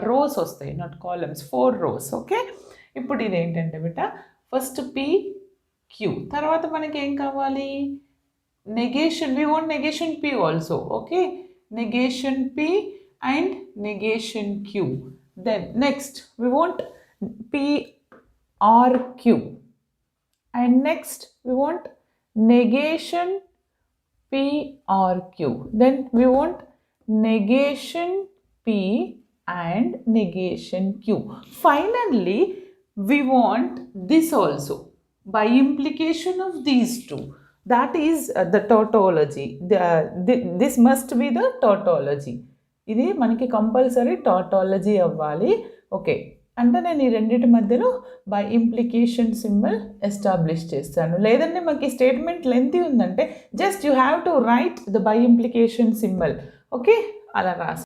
Rose వస్తాయి, not columns, 4 rows. Okay, ఇప్పుడు ఇదేంటంటే బిడ్డ ఫస్ట్ పీ క్యూ, తర్వాత మనకి ఏం కావాలి, negation. We want negation p also. Okay, negation p and negation q. Then next we want p r q, and next we want negation p r q. Then we want negation p and negation q. Finally we want this also by implication of these two. That is the tautology. This must be the tautology. ఇది మనకి compulsory tautology అవ్వాలి. Okay, అంటే నేను ఈ రెండింటి మధ్యలో by implication symbol establish చేస్తాను. లేదంటే మనకి స్టేట్మెంట్ లెంతీ ఉందంటే just you have to right the by implication symbol. Okay, అలా రాసి